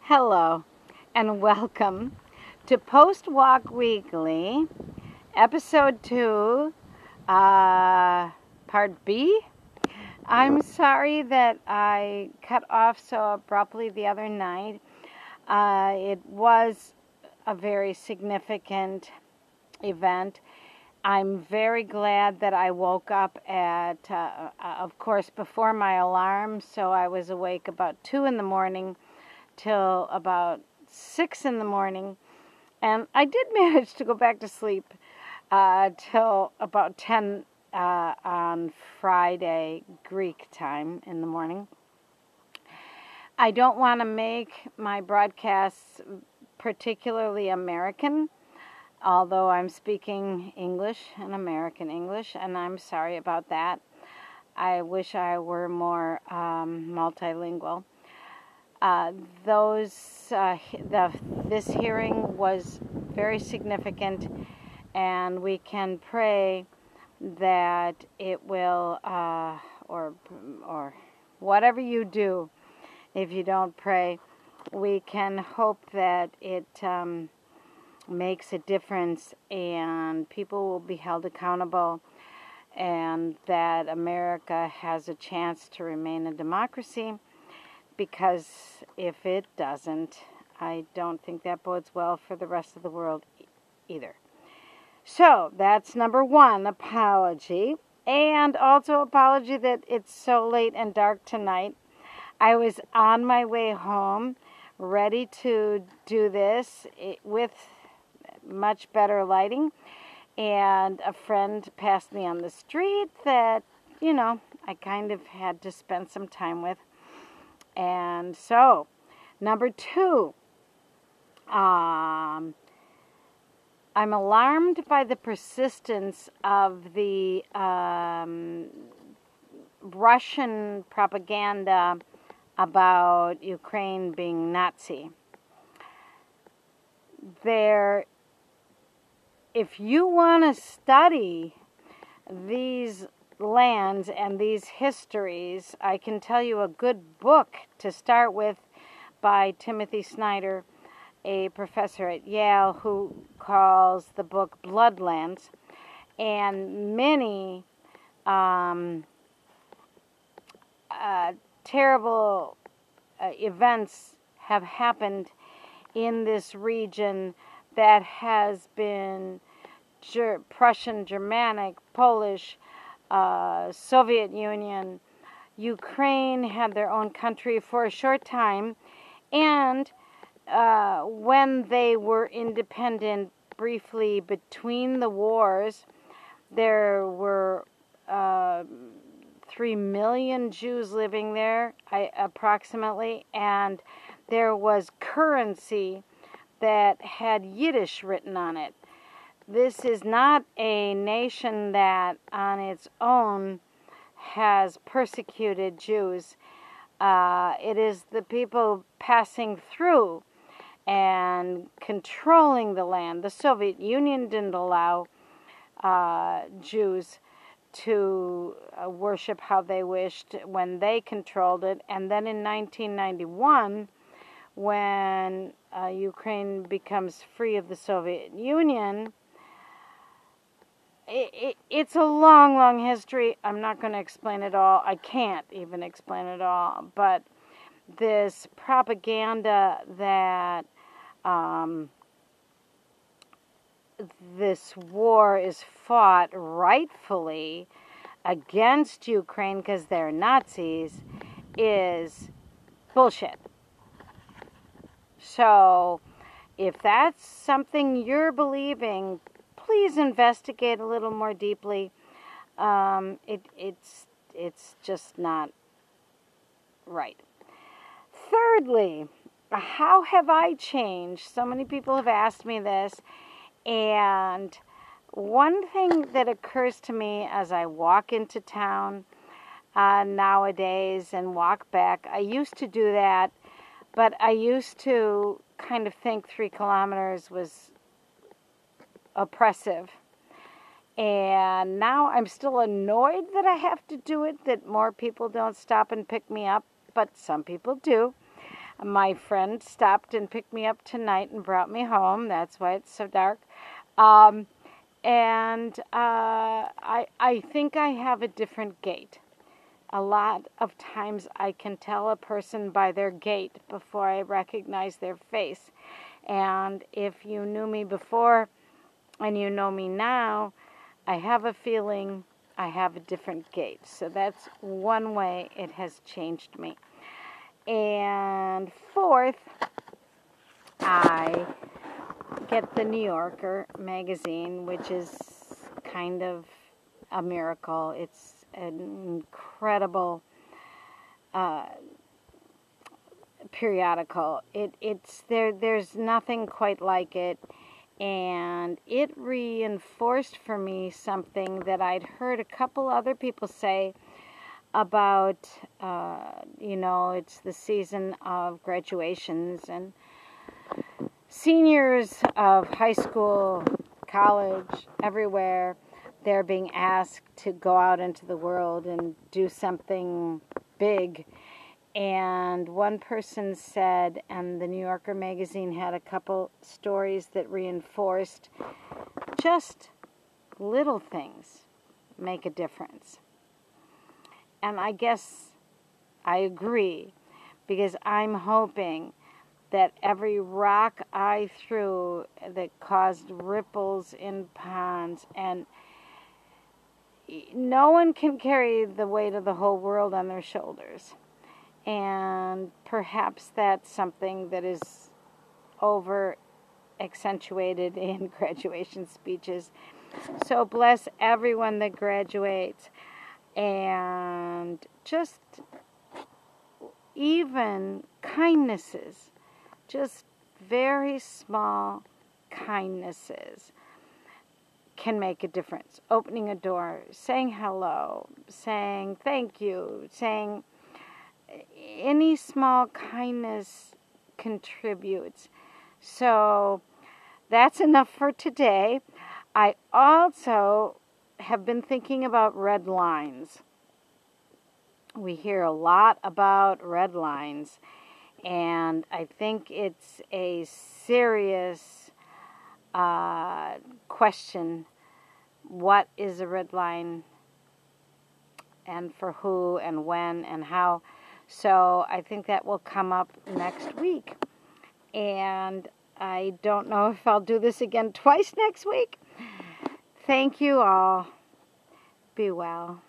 Hello, and welcome to Post Walk Weekly, Episode 2, Part B. I'm sorry that I cut off so abruptly the other night. It was a very significant event. I'm very glad that I woke up at, of course, before my alarm, so I was awake about 2 in the morning till about 6 in the morning, and I did manage to go back to sleep till about 10 on Friday Greek time in the morning. I don't want to make my broadcasts particularly American, although I'm speaking English and American English, and I'm sorry about that. I wish I were more multilingual. This hearing was very significant, and we can pray that it will, or whatever you do, if you don't pray, we can hope that it makes a difference and people will be held accountable, and that America has a chance to remain a democracy. Because if it doesn't, I don't think that bodes well for the rest of the world either. So that's number one, apology. And also apology that it's so late and dark tonight. I was on my way home, ready to do this with much better lighting. And a friend passed me on the street that, I kind of had to spend some time with. And so, number two, I'm alarmed by the persistence of the Russian propaganda about Ukraine being Nazi. If you want to study these lands and these histories, I can tell you a good book to start with by Timothy Snyder, a professor at Yale, who calls the book Bloodlands. And many terrible events have happened in this region that has been Prussian, Germanic, Polish, Soviet Union. Ukraine had their own country for a short time, and when they were independent briefly between the wars, there were 3 million Jews living there, approximately, and there was currency that had Yiddish written on it. This is not a nation that on its own has persecuted Jews. It is the people passing through and controlling the land. The Soviet Union didn't allow Jews to worship how they wished when they controlled it. And then in 1991, when Ukraine becomes free of the Soviet Union, it's a long, long history. I'm not going to explain it all. I can't even explain it all. But this propaganda that this war is fought rightfully against Ukraine because they're Nazis is bullshit. So if that's something you're believing, please investigate a little more deeply. It's just not right. Thirdly, how have I changed? So many people have asked me this, and one thing that occurs to me as I walk into town nowadays and walk back, I used to do that, but I used to kind of think 3 kilometers was oppressive. And now I'm still annoyed that I have to do it, that more people don't stop and pick me up, but some people do. My friend stopped and picked me up tonight and brought me home. That's why it's so dark. Um, and I think I have a different gait. A lot of times I can tell a person by their gait before I recognize their face. And if you knew me before and you know me now, I have a feeling I have a different gait. So that's one way it has changed me. And fourth, I get the New Yorker magazine, which is kind of a miracle. It's an incredible periodical. There's nothing quite like it, and it reinforced for me something that I'd heard a couple other people say about, it's the season of graduations, and seniors of high school, college, everywhere, they're being asked to go out into the world and do something big. And one person said, and the New Yorker magazine had a couple stories that reinforced just little things make a difference. And I guess I agree, because I'm hoping that every rock I threw that caused ripples in ponds, and no one can carry the weight of the whole world on their shoulders. And perhaps that's something that is over accentuated in graduation speeches. So bless everyone that graduates. And just even kindnesses, just very small kindnesses can make a difference. Opening a door, saying hello, saying thank you, saying any small kindness contributes. So that's enough for today. I also have been thinking about red lines. We hear a lot about red lines, and I think it's a serious question. What is a red line, and for who, and when, and how? So I think that will come up next week. And I don't know if I'll do this again twice next week. Thank you all. Be well.